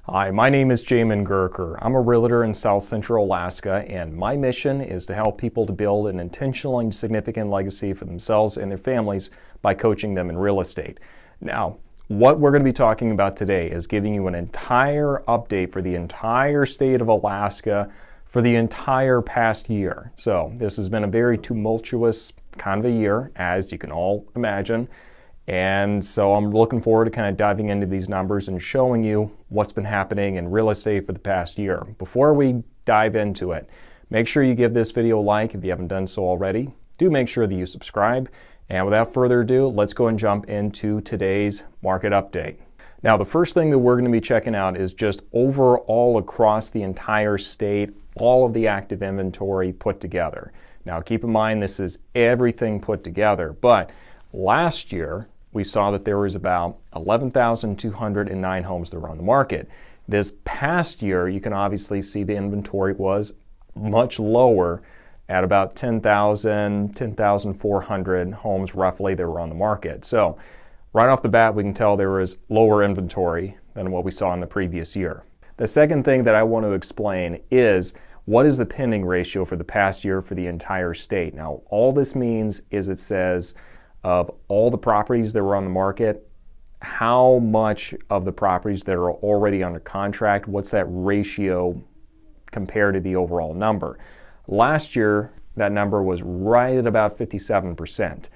Hi, my name is Jamin Goecker. I'm a realtor in South Central Alaska, and my mission is to help people to build an intentional and significant legacy for themselves and their families by coaching them in real estate. Now, what we're going to be talking about today is giving you an entire update for the entire state of Alaska for the entire past year. So this has been a very tumultuous kind of a year, as you can all imagine. And so I'm looking forward to kind of diving into these numbers and showing you what's been happening in real estate for the past year. Before we dive into it, make sure you give this video a like if you haven't done so already. Do make sure that you subscribe. And without further ado, let's go and jump into today's market update. Now, the first thing that we're going to be checking out is just overall across the entire state, all of the active inventory put together. Now, keep in mind, this is everything put together, but last year, we saw that there was about 11,209 homes that were on the market. This past year, you can obviously see the inventory was much lower at about 10,400 homes roughly that were on the market. So right off the bat, we can tell there was lower inventory than what we saw in the previous year. The second thing that I want to explain is what is the pending ratio for the past year for the entire state. Now, all this means is it says of all the properties that were on the market, how much of the properties that are already under contract, what's that ratio compared to the overall number? Last year, that number was right at about 57%.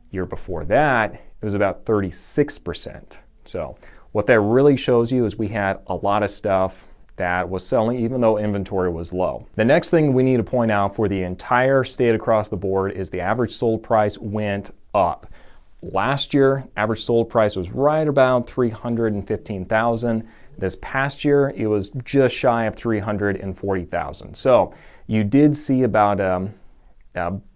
Year before that, it was about 36%. So what that really shows you is we had a lot of stuff that was selling even though inventory was low. The next thing we need to point out for the entire state across the board is the average sold price went up. Last year, average sold price was right about $315,000. This past year, it was just shy of $340,000. So you did see about a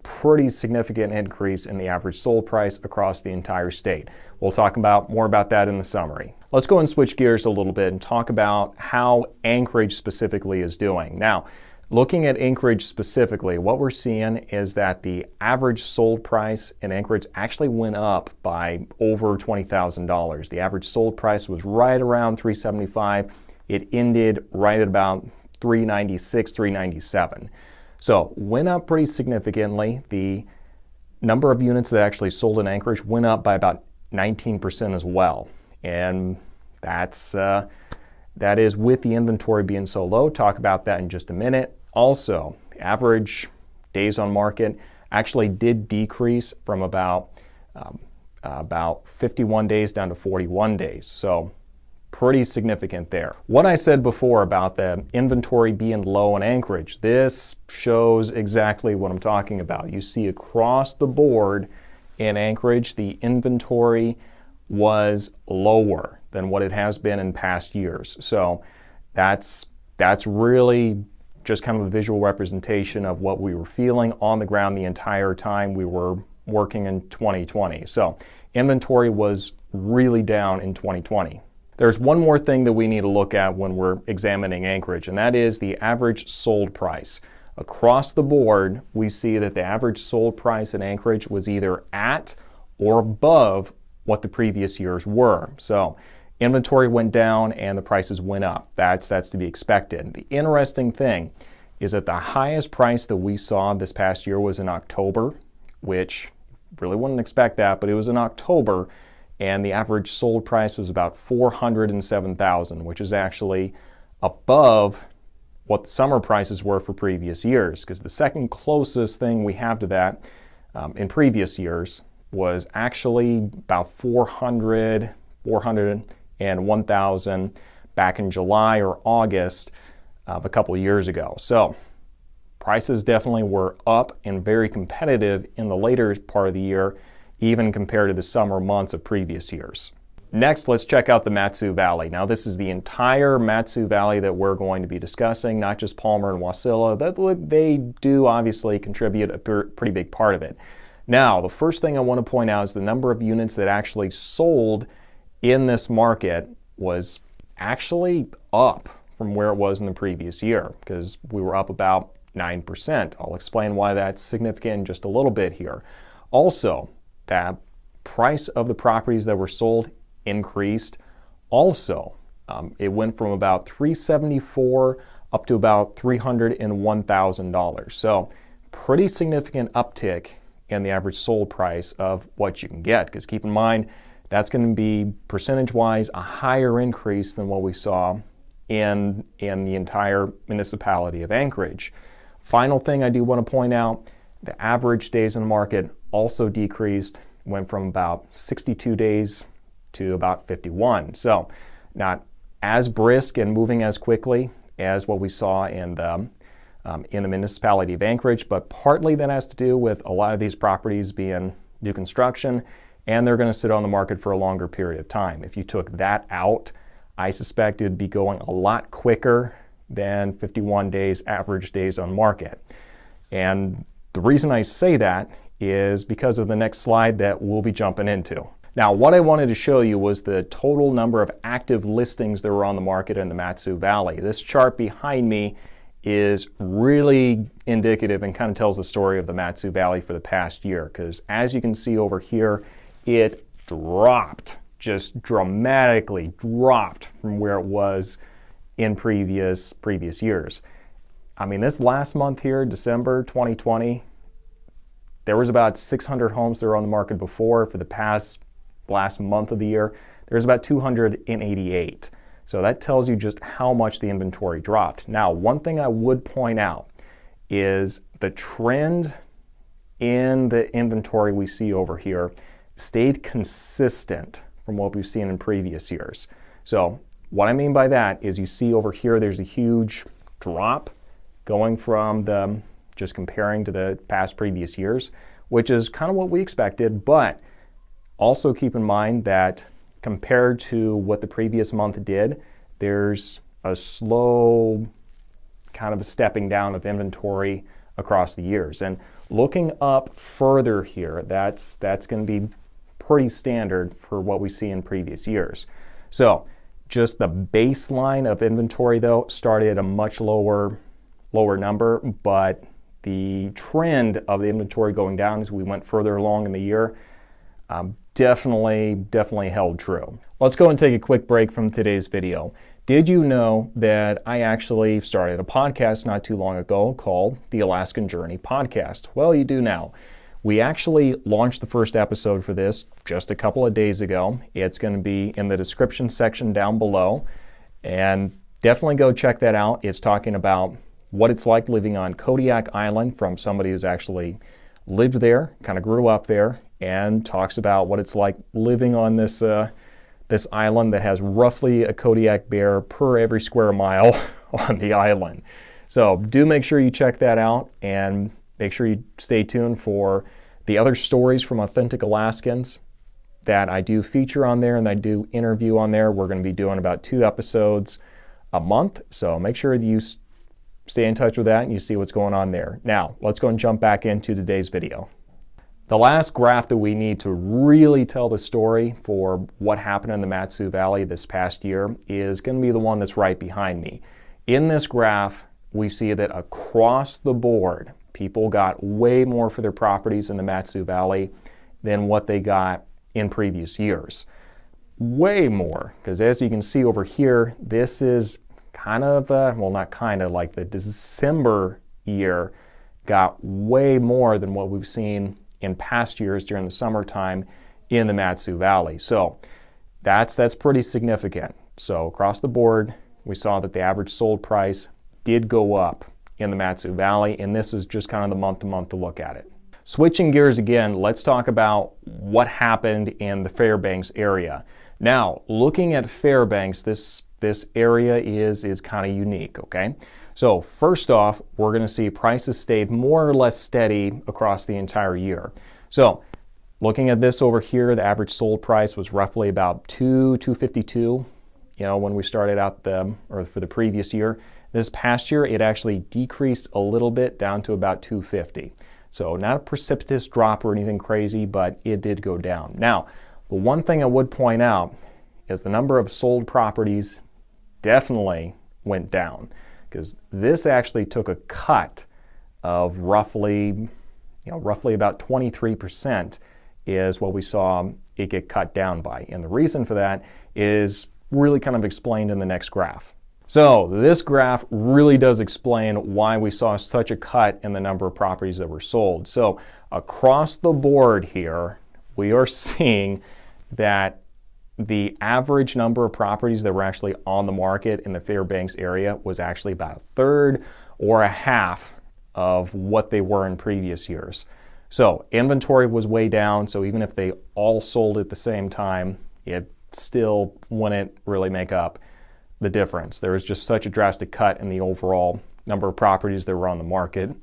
pretty significant increase in the average sold price across the entire state. We'll talk more about that in the summary. Let's go and switch gears a little bit and talk about how Anchorage specifically is doing. Now, looking at Anchorage specifically, what we're seeing is that the average sold price in Anchorage actually went up by over $20,000. The average sold price was right around $375,000. It ended right at about $396,000, $397,000. So went up pretty significantly. The number of units that actually sold in Anchorage went up by about 19% as well. And that is with the inventory being so low. Talk about that in just a minute. Also, the average days on market actually did decrease from about 51 days down to 41 days. So pretty significant there. What I said before about the inventory being low in Anchorage, this shows exactly what I'm talking about. You see across the board in Anchorage, the inventory was lower than what it has been in past years. So that's really just kind of a visual representation of what we were feeling on the ground the entire time we were working in 2020. So inventory was really down in 2020. There's one more thing that we need to look at when we're examining Anchorage, and that is the average sold price. Across the board, we see that the average sold price in Anchorage was either at or above what the previous years were. So inventory went down and the prices went up. That's to be expected. The interesting thing is that the highest price that we saw this past year was in October, which really wouldn't expect that, but it was in October, and the average sold price was about $407,000, which is actually above what the summer prices were for previous years, because the second closest thing we have to that in previous years was actually about 400 and 1,000 back in July or August of a couple of years ago. So prices definitely were up and very competitive in the later part of the year, even compared to the summer months of previous years. Next, let's check out the MatSu Valley. Now, this is the entire MatSu Valley that we're going to be discussing, not just Palmer and Wasilla. They do obviously contribute a pretty big part of it. Now, the first thing I want to point out is the number of units that actually sold in this market was actually up from where it was in the previous year, because we were up about 9%. I'll explain why that's significant in just a little bit here. Also, the price of the properties that were sold increased. Also, It went from about $374 up to about $301,000. So pretty significant uptick in the average sold price of what you can get, because keep in mind, that's going to be percentage-wise a higher increase than what we saw in the entire municipality of Anchorage. Final thing I do want to point out, the average days in the market also decreased, went from about 62 days to about 51. So not as brisk and moving as quickly as what we saw in the municipality of Anchorage, but partly that has to do with a lot of these properties being new construction, and they're going to sit on the market for a longer period of time. If you took that out, I suspect it'd be going a lot quicker than 51 days average days on market. And the reason I say that is because of the next slide that we'll be jumping into. Now, what I wanted to show you was the total number of active listings that were on the market in the MatSu Valley. This chart behind me is really indicative and kind of tells the story of the MatSu Valley for the past year, because as you can see over here, it dropped, just dramatically dropped from where it was in previous years. I mean, this last month here, December 2020, there was about 600 homes that were on the market before. For the last month of the year, there's about 288. So that tells you just how much the inventory dropped. Now, one thing I would point out is the trend in the inventory we see over here stayed consistent from what we've seen in previous years. So what I mean by that is you see over here there's a huge drop going from just comparing to the past previous years, which is kind of what we expected, but also keep in mind that compared to what the previous month did, there's a slow kind of a stepping down of inventory across the years. And looking up further here, that's going to be pretty standard for what we see in previous years. So just the baseline of inventory though started at a much lower number, but the trend of the inventory going down as we went further along in the year definitely held true. Let's go and take a quick break from today's video. Did you know that I actually started a podcast not too long ago called the Alaskan Journey Podcast? Well, you do now. We actually launched the first episode for this just a couple of days ago. It's going to be in the description section down below, and definitely go check that out. It's talking about what it's like living on Kodiak Island from somebody who's actually lived there, kind of grew up there, and talks about what it's like living on this island that has roughly a Kodiak bear per every square mile on the island. So do make sure you check that out, and make sure you stay tuned for the other stories from authentic Alaskans that I do feature on there and I do interview on there. We're going to be doing about 2 episodes a month, so make sure you stay in touch with that and you see what's going on there. Now, let's go and jump back into today's video. The last graph that we need to really tell the story for what happened in the MatSu Valley this past year is going to be the one that's right behind me. In this graph, we see that across the board, people got way more for their properties in the MatSu Valley than what they got in previous years. Way more, because as you can see over here, this is kind of, like the December year got way more than what we've seen in past years during the summertime in the MatSu Valley. So that's pretty significant. So across the board, we saw that the average sold price did go up in the MatSu Valley, and this is just kind of the month-to-month to look at it. Switching gears again, let's talk about what happened in the Fairbanks area. Now, looking at Fairbanks, this area is kind of unique, okay? So first off, we're going to see prices stayed more or less steady across the entire year. So looking at this over here, the average sold price was roughly about $252, when we started out for the previous year. This past year, it actually decreased a little bit down to about $250. So not a precipitous drop or anything crazy, but it did go down. Now, the one thing I would point out is the number of sold properties definitely went down, because this actually took a cut of roughly about 23% is what we saw it get cut down by. And the reason for that is really kind of explained in the next graph. So this graph really does explain why we saw such a cut in the number of properties that were sold. So across the board here, we are seeing that the average number of properties that were actually on the market in the Fairbanks area was actually about a third or a half of what they were in previous years. So inventory was way down, so even if they all sold at the same time, it still wouldn't really make up the difference. There was just such a drastic cut in the overall number of properties that were on the market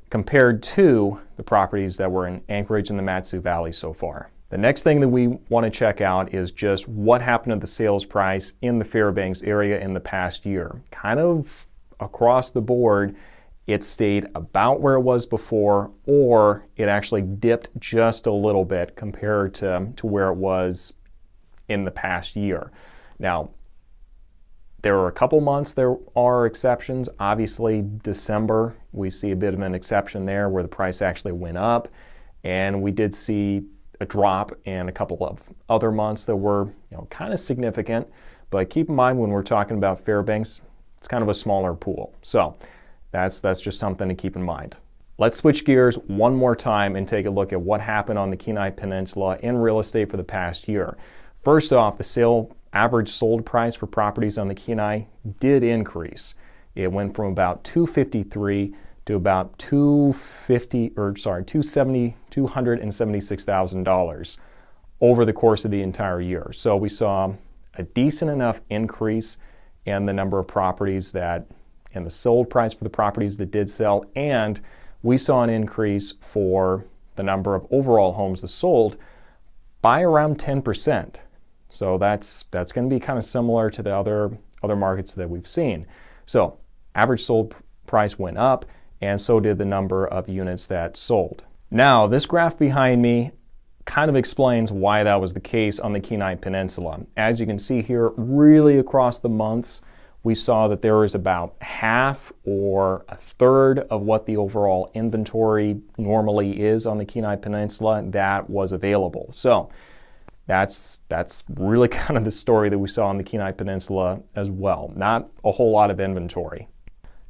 compared to the properties that were in Anchorage and the MatSu Valley so far. The next thing that we want to check out is just what happened to the sales price in the Fairbanks area in the past year. Kind of across the board, it stayed about where it was before, or it actually dipped just a little bit compared to where it was in the past year. Now, there are a couple months there are exceptions. Obviously, December, we see a bit of an exception there where the price actually went up, and we did see a drop in a couple of other months that were kind of significant. But keep in mind, when we're talking about Fairbanks, it's kind of a smaller pool. So that's just something to keep in mind. Let's switch gears one more time and take a look at what happened on the Kenai Peninsula in real estate for the past year. First off, the average sold price for properties on the Kenai did increase. It went from about $253,000 to about $276,000 over the course of the entire year. So we saw a decent enough increase in the number of properties and the sold price for the properties that did sell, and we saw an increase for the number of overall homes that sold by around 10%. So that's going to be kind of similar to the other markets that we've seen. So average sold price went up, and so did the number of units that sold. Now, this graph behind me kind of explains why that was the case on the Kenai Peninsula. As you can see here, really across the months, we saw that there was about half or a third of what the overall inventory normally is on the Kenai Peninsula that was available. So that's really kind of the story that we saw on the Kenai Peninsula as well. Not a whole lot of inventory.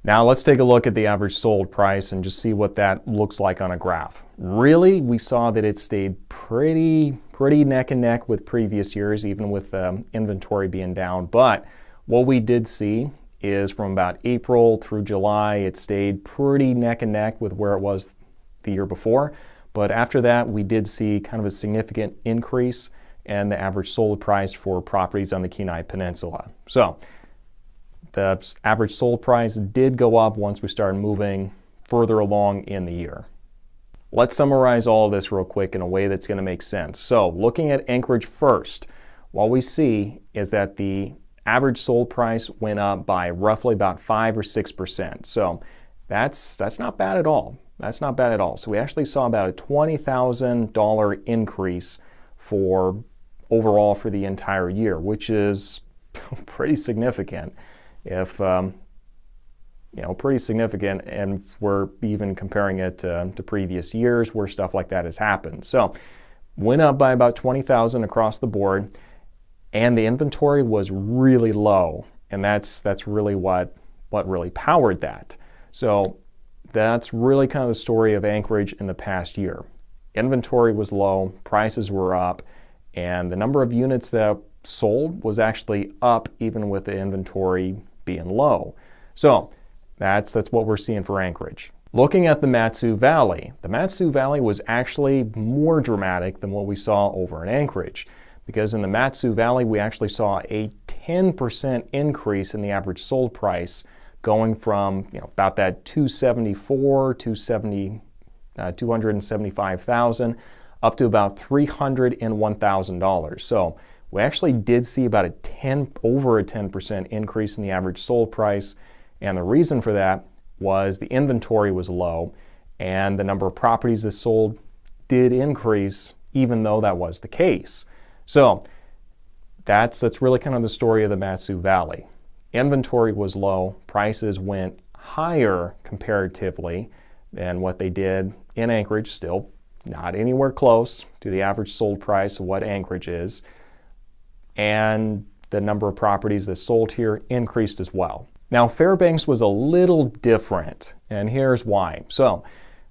Now let's take a look at the average sold price and just see what that looks like on a graph. Really, we saw that it stayed pretty neck and neck with previous years, even with inventory being down. But what we did see is from about April through July, it stayed pretty neck and neck with where it was the year before. But after that, we did see kind of a significant increase in the average sold price for properties on the Kenai Peninsula. So the average sold price did go up once we started moving further along in the year. Let's summarize all of this real quick in a way that's going to make sense. So looking at Anchorage first, what we see is that the average sold price went up by roughly about 5 or 6%. So that's not bad at all. That's not bad at all. So we actually saw about a $20,000 increase for overall for the entire year, which is pretty significant. Pretty significant, and we're even comparing it to previous years where stuff like that has happened. So went up by about 20,000 across the board, and the inventory was really low, and that's really what really powered that. So that's really kind of the story of Anchorage in the past year. Inventory was low, prices were up, and the number of units that sold was actually up even with the inventory being low. So that's what we're seeing for Anchorage. Looking at the MatSu Valley was actually more dramatic than what we saw over in Anchorage, because in the MatSu Valley we actually saw a 10% increase in the average sold price, going from about that $275,000 up to about $301,000. So we actually did see about over a 10% increase in the average sold price, and the reason for that was the inventory was low and the number of properties that sold did increase even though that was the case. So that's really kind of the story of the MatSu Valley. Inventory was low, prices went higher comparatively than what they did in Anchorage, still not anywhere close to the average sold price of what Anchorage is. And the number of properties that sold here increased as well. Now, Fairbanks was a little different, and here's why. So,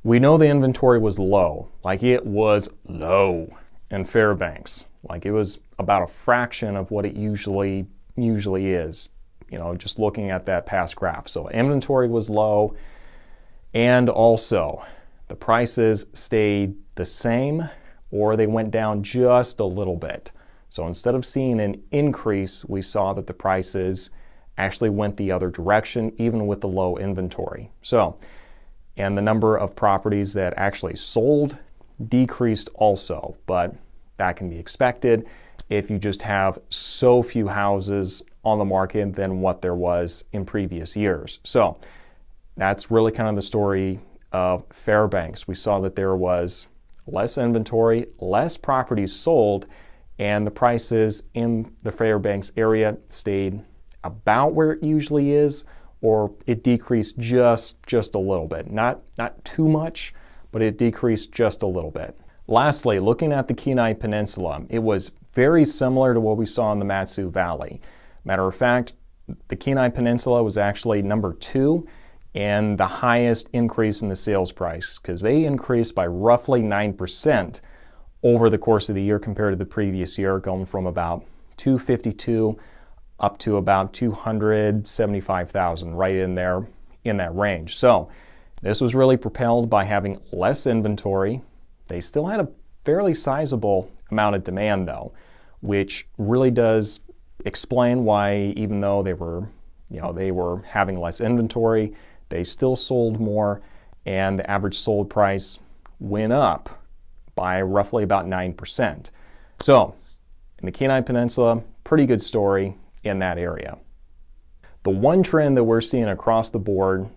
we know the inventory was low, like it was low in Fairbanks. Like it was about a fraction of what it usually is, you know, just looking at that past graph. So inventory was low, and also the prices stayed the same or they went down just a little bit. So instead of seeing an increase, we saw that the prices actually went the other direction, even with the low inventory. So, and the number of properties that actually sold decreased also, but that can be expected if you just have so few houses on the market than what there was in previous years. So that's really kind of the story of Fairbanks. We saw that there was less inventory, less properties sold, and the prices in the Fairbanks area stayed about where it usually is, or it decreased just a little bit. Not too much, but it decreased just a little bit. Lastly, looking at the Kenai Peninsula, it was very similar to what we saw in the MatSu Valley. Matter of fact, the Kenai Peninsula was actually number 2 and the highest increase in the sales price, because they increased by roughly 9% over the course of the year compared to the previous year, going from about 252 up to about 275,000, right in there in that range. So this was really propelled by having less inventory. They still had a fairly sizable amount of demand though, which really does explain why, even though they were having less inventory, they still sold more, and the average sold price went up by roughly about 9%. So in the Kenai Peninsula, pretty good story in that area. The one trend that we're seeing across the board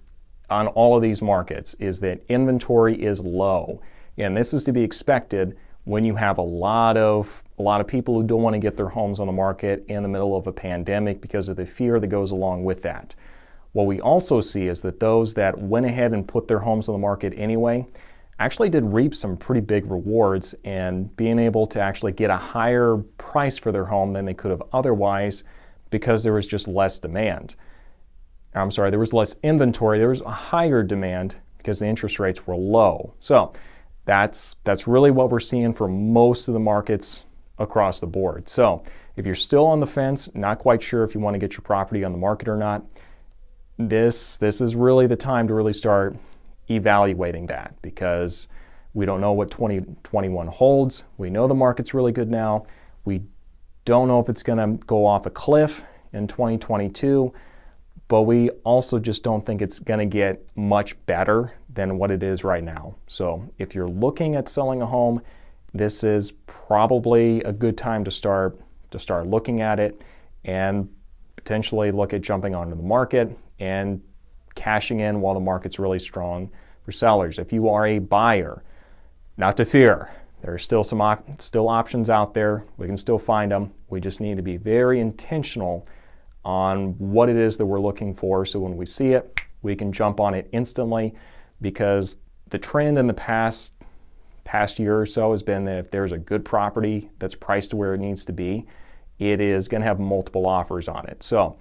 on all of these markets is that inventory is low. And this is to be expected when you have a lot of people who don't want to get their homes on the market in the middle of a pandemic because of the fear that goes along with that. What we also see is that those that went ahead and put their homes on the market anyway actually did reap some pretty big rewards and being able to actually get a higher price for their home than they could have otherwise, because there was just less demand. There was less inventory. There was a higher demand because the interest rates were low. So that's really what we're seeing for most of the markets across the board. So if you're still on the fence, not quite sure if you want to get your property on the market or not, this is really the time to really start evaluating that, because we don't know what 2021 holds. We know the market's really good now. We don't know if it's going to go off a cliff in 2022, but we also just don't think it's going to get much better than what it is right now. So if you're looking at selling a home, this is probably a good time to start looking at it and potentially look at jumping onto the market and cashing in while the market's really strong for sellers. If you are a buyer, not to fear. There are still some options out there. We can still find them. We just need to be very intentional on what it is that we're looking for, so when we see it, we can jump on it instantly, because the trend in the past year or so has been that if there's a good property that's priced to where it needs to be, it is going to have multiple offers on it. So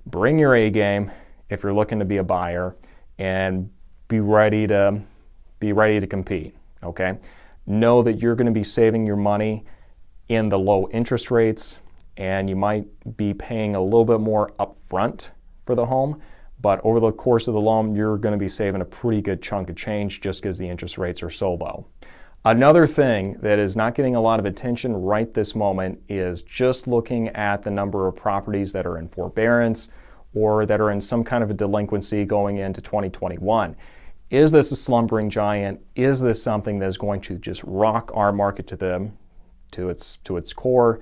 bring your A game if you're looking to be a buyer, and be ready to compete, okay? Know that you're going to be saving your money in the low interest rates, and you might be paying a little bit more upfront for the home, but over the course of the loan, you're going to be saving a pretty good chunk of change just because the interest rates are so low. Another thing that is not getting a lot of attention right this moment is just looking at the number of properties that are in forbearance or that are in some kind of a delinquency going into 2021. Is this a slumbering giant? Is this something that is going to just rock our market to its core?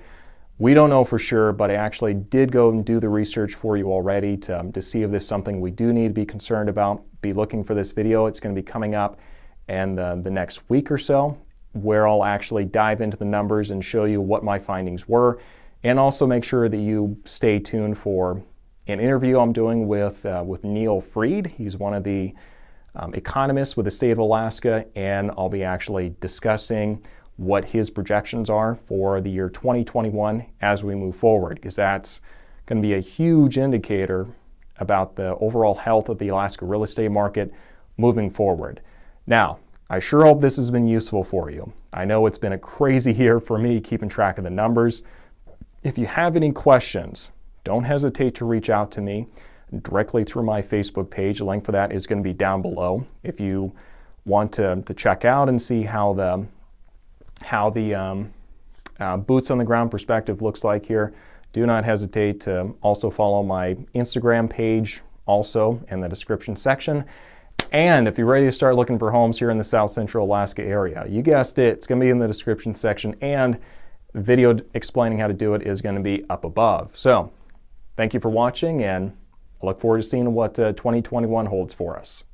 We don't know for sure, but I actually did go and do the research for you already to see if this is something we do need to be concerned about. Be looking for this video. It's going to be coming up in the next week or so, where I'll actually dive into the numbers and show you what my findings were, and also make sure that you stay tuned for an interview I'm doing with Neil Freed. He's one of the economists with the state of Alaska, and I'll be actually discussing what his projections are for the year 2021 as we move forward, because that's going to be a huge indicator about the overall health of the Alaska real estate market moving forward. Now, I sure hope this has been useful for you. I know it's been a crazy year for me keeping track of the numbers. If you have any questions, don't hesitate to reach out to me directly through my Facebook page. The link for that is going to be down below. If you want to check out and see how the boots on the ground perspective looks like here, do not hesitate to also follow my Instagram page also in the description section. And if you're ready to start looking for homes here in the South Central Alaska area, you guessed it, it's going to be in the description section, and the video explaining how to do it is going to be up above. So thank you for watching, and I look forward to seeing what 2021 holds for us.